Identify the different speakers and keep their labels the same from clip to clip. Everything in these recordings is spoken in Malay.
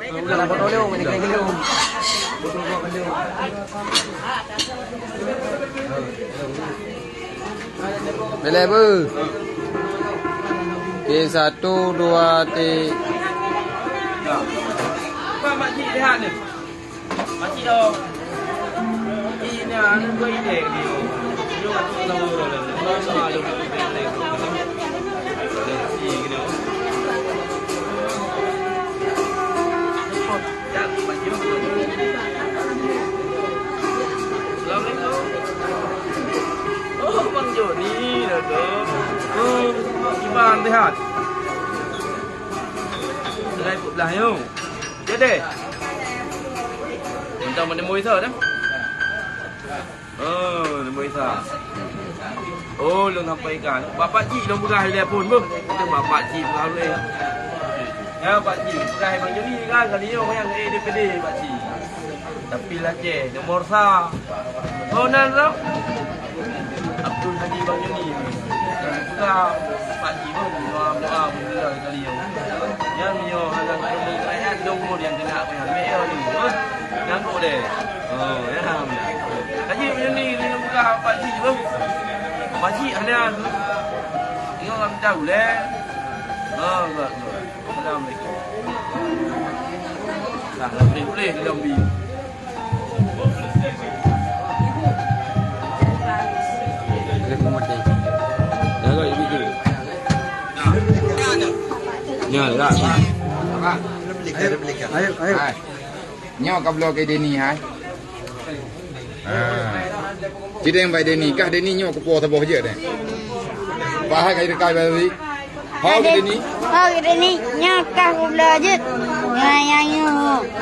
Speaker 1: Udah lah foto dulu, menikah dulu. Foto gua kan dulu.
Speaker 2: Boleh bu? Okey, 1, 2, 3.
Speaker 3: Apa makcik lihat ni? Makcik dah. Ini anak gue ide dia. Dia kat tahu dah. Masa dia ide. Si gitu. Ya, makcik. Assalamualaikum. Oh, Bang Joni dah tu. Oh, gimana lihat? Saya pun belah yo. Jadi. Untuk menemui Isa dah. Oh, menemui Isa. Oh, lu sampaikan. Bapak Cik long berah telefon pun. Kita bapak Cik berah boleh. Ya, Pak Cik. Berah Bang Joni kan kali ni orang yang DPD Pak Cik. Tapi lah cik, nomor sa. Oh, nan tau. Abdul Haji Bang Joni. Bukan Pak Cik pun doa berdoa kali ni. Yang ni orang yang nombor yang kena apa yang mail ni. Yang kau deh. Oh, ya alhamdulillah. Haji macam ni dia buka Pak Cik tu. Pak Cik ada. Dia orang tahu leh. Oh, baik. Assalamualaikum. Lah, boleh dia ambil.
Speaker 2: Ya, dah.
Speaker 1: Ayo.
Speaker 2: Nyo ka blog ke Deni hai. Chỉ đang vậy Deni kah Deni nyo ko po ta bo je de. Ba hai kai kai ba wi. Ho ke Deni.
Speaker 4: Ho ke Deni nyo kah ko bla je. Yang nyo.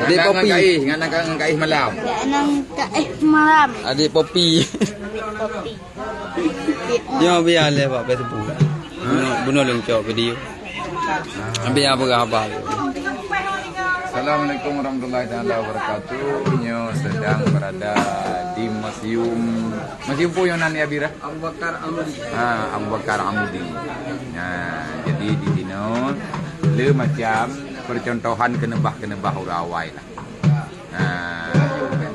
Speaker 2: Adik Popi ngan kai malam.
Speaker 4: Nang kai malam.
Speaker 2: Adik Popi.
Speaker 4: Kopi.
Speaker 2: Nyo biar le ba Facebook. Bunuh leng cok video. Ambil apa khabar? Assalamualaikum warahmatullahi wabarakatuh. Nyo sedang berada di museum Puyonan ya Bira?
Speaker 1: Abu Bakar Amudi.
Speaker 2: Abu Bakar Amudi. Nah, jadi di sini le macam percontohan kenebah urawai lah.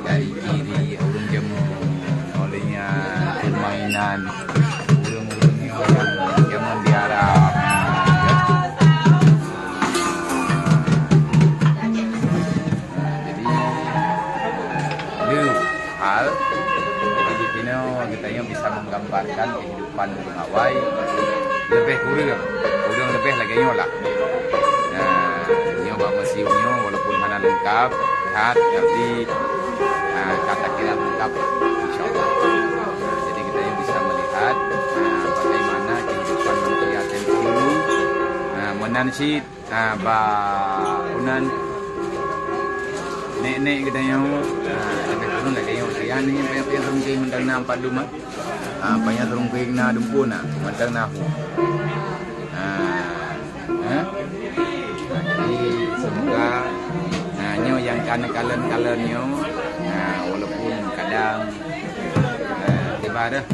Speaker 2: Dari kiri ulung jemu olehnya permainan ulung yang mendiarap. Jadi di sini kita yang bisa menggambarkan kehidupan burung Hawaii lebih kurang lebih lagi nyolah. Nyoba museumnya walaupun mana lengkap lihat tapi kata kira lengkap insyaallah. Jadi kita yang bisa melihat bagaimana kehidupan manusia dulu menansid unan nenek kita yang lebih kurang lagi yang yang ni yang terungking mentang nampak rumah apa yang terungking na dumpun mentang nahu jadi semoga nyo yang kalen-kalennya walaupun kadang tiba dah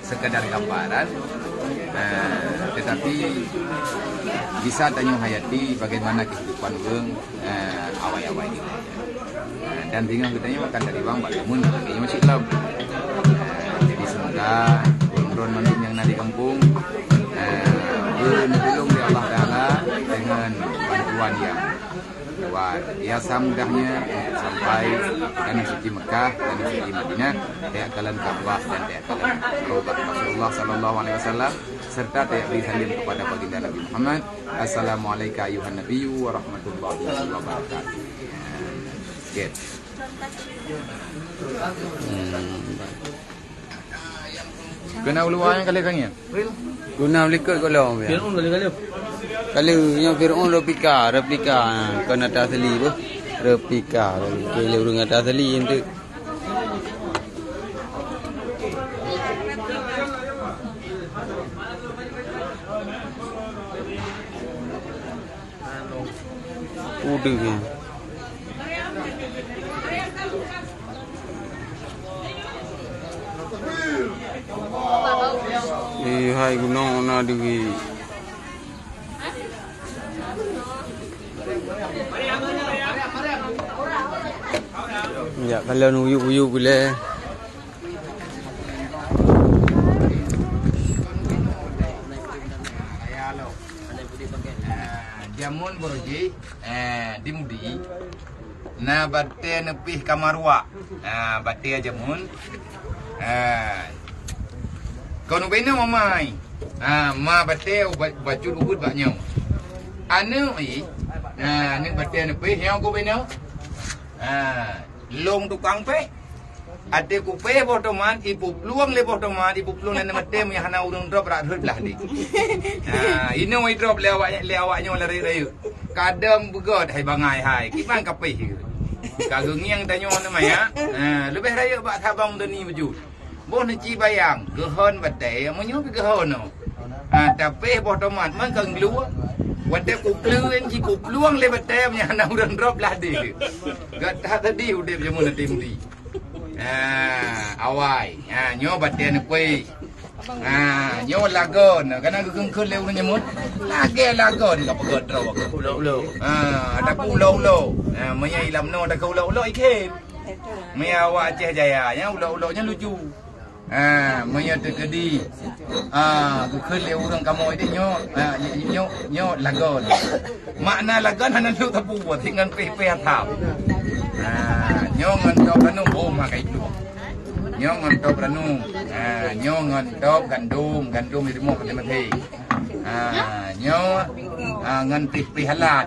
Speaker 2: sekadar gambaran tetapi bisa tanya hayati bagaimana kehidupan orang awal-awal ini. Dan tinggal kita makan dari bang Pak Lumun kayaknya masih lam. Jadi semoga orang manusia yang di kampung ditolong oleh Allah Taala dengan bantuan yang kuat. Biasa mudahnya sampai tanah suci Mekah, tanah suci Madinah, teakalan Ka'bah dan teakalan Raubah Rasulullah sallallahu alaihi wasallam serta beri salam kepada baginda Nabi Muhammad. Assalamualaikum ayuhan nabiyyu wa rahmatullahi wabarakatuh. Get. Kena uluan kali kan ya? Guna likut kalau ya.
Speaker 3: Fir'aun kali.
Speaker 2: Kalau yang Fir'aun replika kan ada asli tu. Replika kalau urang ada asli itu. Udah. Hai gunung na dewi.
Speaker 1: Ya kalau nuyuk-uyuk boleh.
Speaker 2: Jamun boroji dimudi na batte nepih kamarwa batte jamun kau beno mamai ma batte baju ubud baknya anu ni batte nepih yang kau beno long tukang pe ade ku pe botoman ibu pluang le botoman ibu pluang le matem yang hana urung drop rak hut lah di ino i drop le awaknya lari rayu kadang begot hai bangai hai kipan kapih kageng yang tanyo na maya lebih rayu bak thabang deni baju boh ni ci bayang gehon bate monyo gehon no tapi botoman man kang lu wate ku klueng ci ku pluang le batem yang hana urung drop lah di gat tadi udah jamun tim di awai nyo baten kuih nyo lagon karena gengkul leu nyamut lagon ka pegot raw ulo ada pulau maya ilam no ada ulo iken maya wa Aceh Jaya nya ulo-ulonya lucu maya tekedi gengkul leu urang kamoy de nyo lagon makna lagon hanan lu tapu tinggal pe hatap nyongan top ranum makai itu nyongan top ranum nyongan top gandum di rumah pada mati ngan tih halat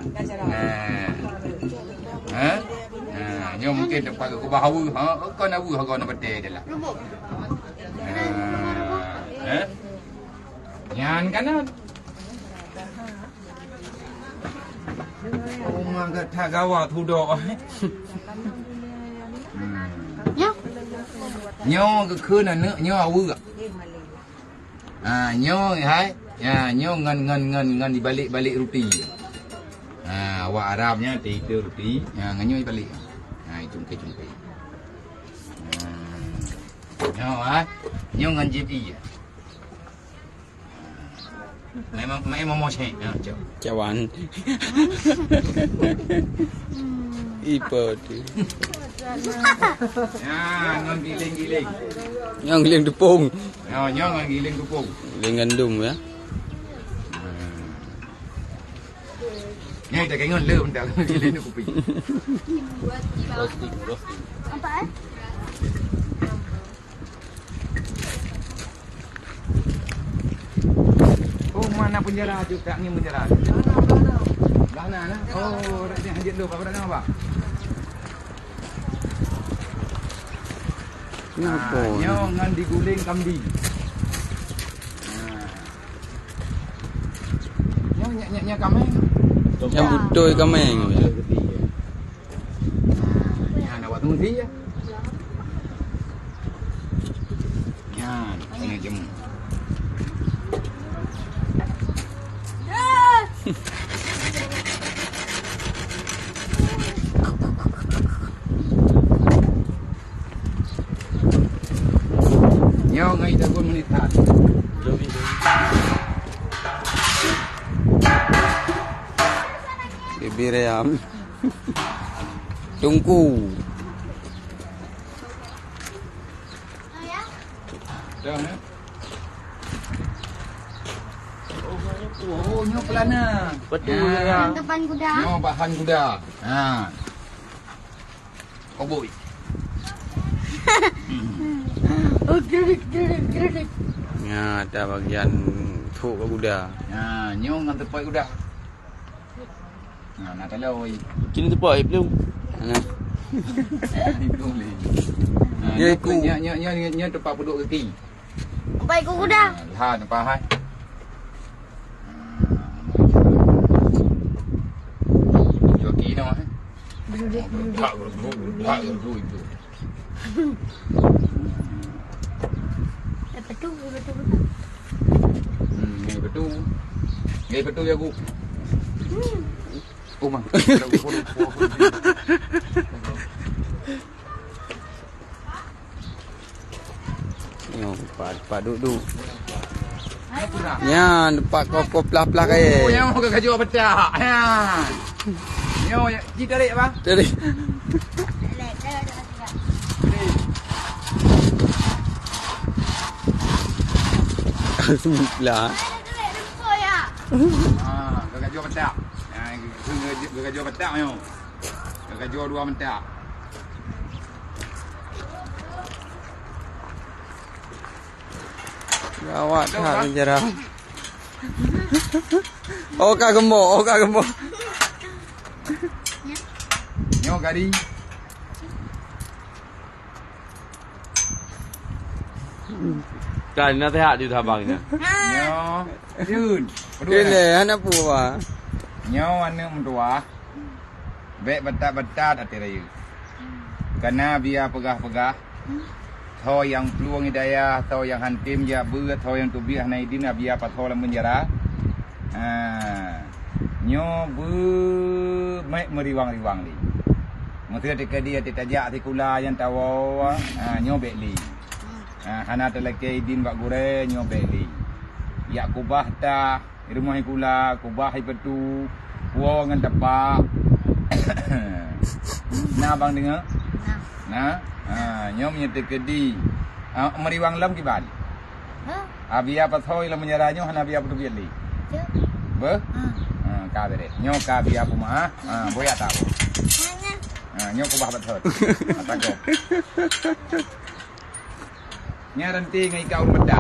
Speaker 2: nyong mungkin tempat aku bahawu kau nak buh kau nak bete jelah nyan kanan mak tak gawa tudok nyo ke khun na nyo awu nyo hai nyo ngan di balik roti awak Arabnya tiga roti nganyo di balik cungke nyo ngan jipi memang mau cek
Speaker 1: Cawan. Ipa tu.
Speaker 2: Ngan giling.
Speaker 1: Yang giling tepung.
Speaker 2: Ngan giling tepung.
Speaker 1: Giling gandum ya.
Speaker 2: Nyai tak kengon le bentar giling ni kopi.
Speaker 1: Roasting.
Speaker 4: Apa
Speaker 2: Oh, mana penjara juga ni penjara. Mana? Oh, dah dia hajat dulu apa dah apa?
Speaker 1: Kenapa?
Speaker 2: Nyo ngan diguling kambing. Nyo kameng.
Speaker 1: Yang butuh kameng.
Speaker 2: Ya, nak buat tunggu dia. Ya, ini jemu. Nyo ngai dah pun menit tak.
Speaker 1: Bibir ayam. Tungku.
Speaker 2: Dah eh. Oh, nyo pelana.
Speaker 3: Betul ya.
Speaker 4: depan kuda?
Speaker 2: Nyo bahan kuda. Koboi.
Speaker 1: Ya, ada bagian thuk ke kuda.
Speaker 2: Nyo ngan tepai kuda. Nak teloi.
Speaker 3: Kini tepat belum.
Speaker 2: Itu boleh.
Speaker 1: Ya, iku.
Speaker 2: Nyo tepat puduk kaki.
Speaker 4: Baik kuda.
Speaker 2: Ha, nampak hai. Kaki dah hai. Tak gerdu itu.
Speaker 4: Betul.
Speaker 2: Ni betul ya, Bu. Oh, mang.
Speaker 1: Yo, pak duduk. Ya, depak kok pelah-pelah kaya.
Speaker 2: Oh, yang ke kaju pecah. Ya. Nyo, Ji tarik apa?
Speaker 5: Dari. Lah.
Speaker 2: Kakak jual petak. Kakak jual petak nyo. Kakak jual 2 petak.
Speaker 5: Gawat tak penjara. Oka gemuk.
Speaker 2: Nyo kari.
Speaker 3: Kan nak sehat di abangnya.
Speaker 2: Nyo. Jun.
Speaker 5: Kele anak puah.
Speaker 2: Nyo anak mentua. Bek betat-betat hati raya. Karena biar pegah-pegah. Thau yang peluang hidayah, thau yang hantim ya beut, thau yang tubiah naidin biar pathau lam menjara. Nyo mek meriwang-riwang li. Mesti dekat dia tajak tikula yang tawa, nyo beli. Hana teleke idin bak gure nyo beli. Ya kubah ta rumah kula kubah betu wo ngan tepak. Nah bang dengar? Nah, nyo menyetek kedi. Meriwang lam kiban. Abia pathoi lam menyaranya hana bia betu beli. Be? Ka bere. Nyo ka bia puma, boya tahu. Nyo kubah betul. Atago. Nya ranti ngai kau medak.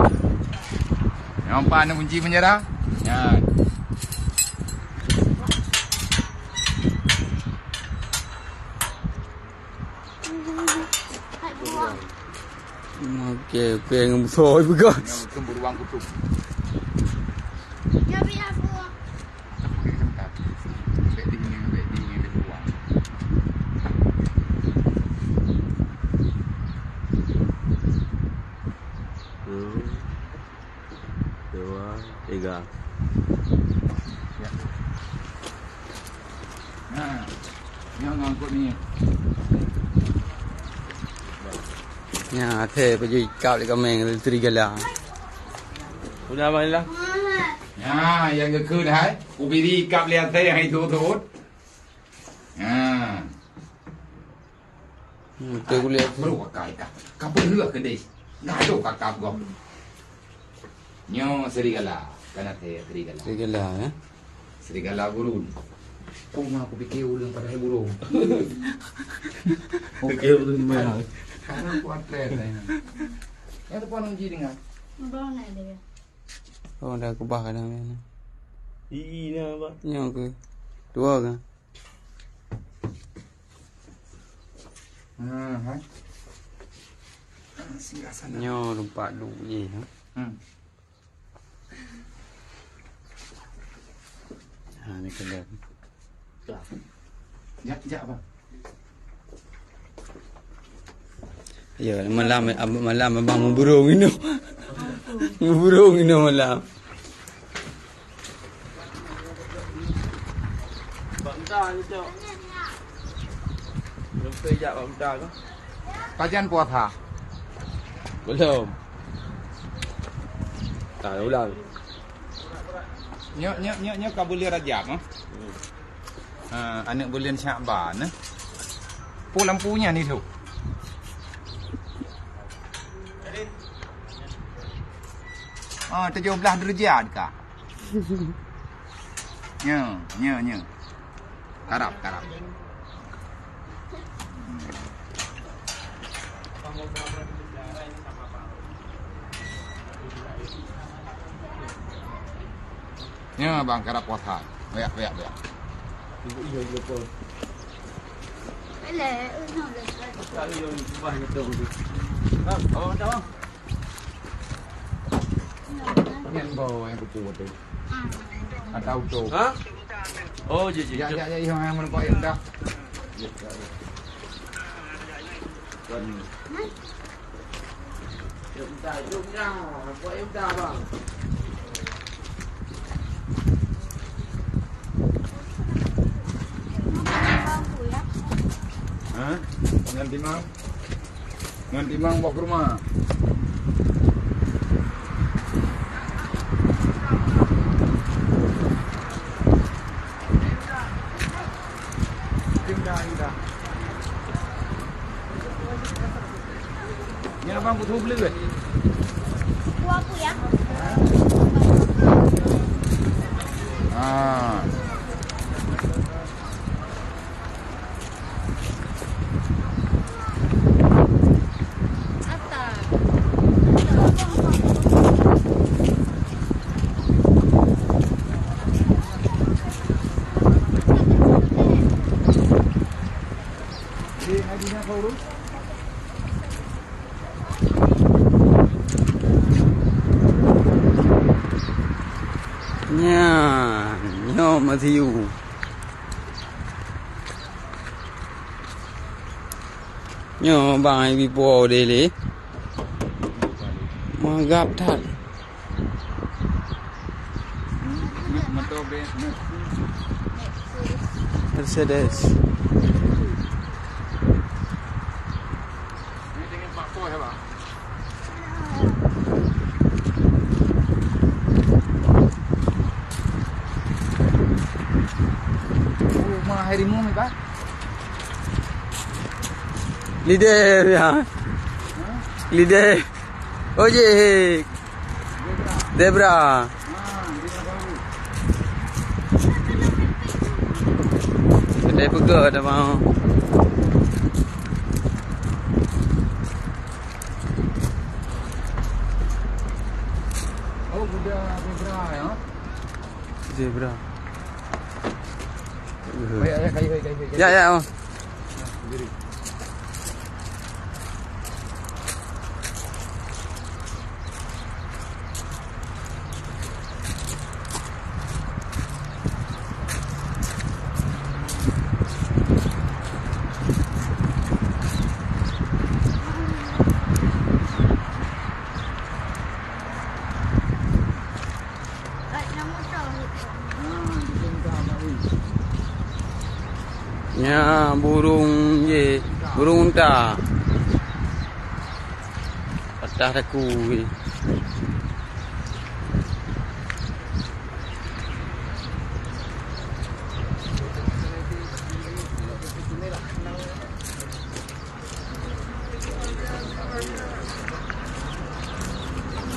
Speaker 2: Nampak nak kunci penjara? Ya.
Speaker 5: Okey, pengen musoi bukan.
Speaker 2: Yang kembur ruang kutub.
Speaker 3: Tiga.
Speaker 2: Nah, yang ngangkut ni.
Speaker 5: Ya, the pergi kau dekat meng serigala.
Speaker 3: Sudah mana?
Speaker 2: Ya, yang ke khư đấy. Ku biri kap lihat teh hai tu tu. Ya.
Speaker 5: Tu kuliah.
Speaker 2: Baru kai kap. Kap berhua ke dei. Ngai tu kap gom. Nyo serigala. Kana teh serigala.
Speaker 5: Serigala
Speaker 2: Serigala burung. Puma aku fikir ulang pada burung.
Speaker 3: Fikir ulang mana?
Speaker 2: Karena kuat trend ini. Yang tu pun uji dengan.
Speaker 5: Oh, dah kubah kadang ni.
Speaker 3: Ini apa?
Speaker 5: Nyo ke? Dua kan?
Speaker 2: Hai. Singgah sana.
Speaker 5: Nyo lumpat dulu je. Ni kelak.
Speaker 2: Jak apa?
Speaker 5: Ya, malam abang memburung ini. Memburung ini malam.
Speaker 3: Bangsa ni tu. Belum kerja bangsa tu.
Speaker 2: Kajian puasa.
Speaker 3: Belum. Tak ulang.
Speaker 2: Nyo kabulir Rajab anak bulan Syakban pu lampunya ni tu. Ah 17 derajat kah? Nyo. Karap. Nyo bang karap puasa. Beak.
Speaker 3: Iya pun. Tak ada yang buah gitu. Oh, tahu.
Speaker 2: Nyen bo yang kupu tu. Atau tu.
Speaker 3: Ha? Oh, je.
Speaker 2: Ya, yang mana kau yang dah.
Speaker 3: Jom dah. Buat yang dah bang.
Speaker 2: Ngan timang bawa ke rumah. Ni abang butuh beli ke?
Speaker 4: Buah apa ya?
Speaker 2: Ah.
Speaker 4: Atas.
Speaker 2: Di hadinya kau urus.
Speaker 5: Nha, nyo mà thiêu. Nyo bài bị bò đề lý. Mà gặp thật.
Speaker 2: Mentok be.
Speaker 5: Mercedes.
Speaker 2: Ni dengan Pak Poh apa? Rumah harimau ni Pak.
Speaker 5: Lider ya. Lider. Ojek. Debra. Kedai burger dah mau.
Speaker 2: Oh, budak zebra ya.
Speaker 5: Zebra.
Speaker 2: Kayu.
Speaker 5: Ya ya. Oh. Ya, burung ye, burung unta. Patah aku ni.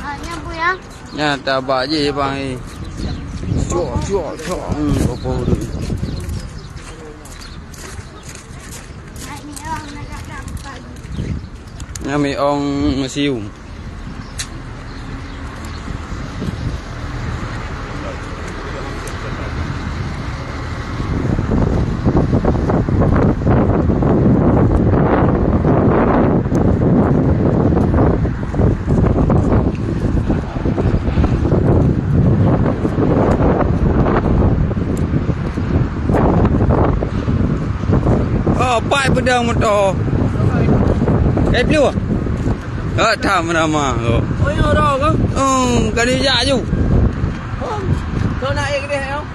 Speaker 4: Hanya bu ya.
Speaker 5: Ya, tabak je bang. Cuak. Apa tu?
Speaker 4: Ini orang nak dapat.
Speaker 5: Kami ong museum. Oh, pai pedang motor. Blue. Tham nama.
Speaker 3: Ôi, ở đâu cơ?
Speaker 5: Cái đi dạ chứ.
Speaker 3: Không, thôi này cái này không?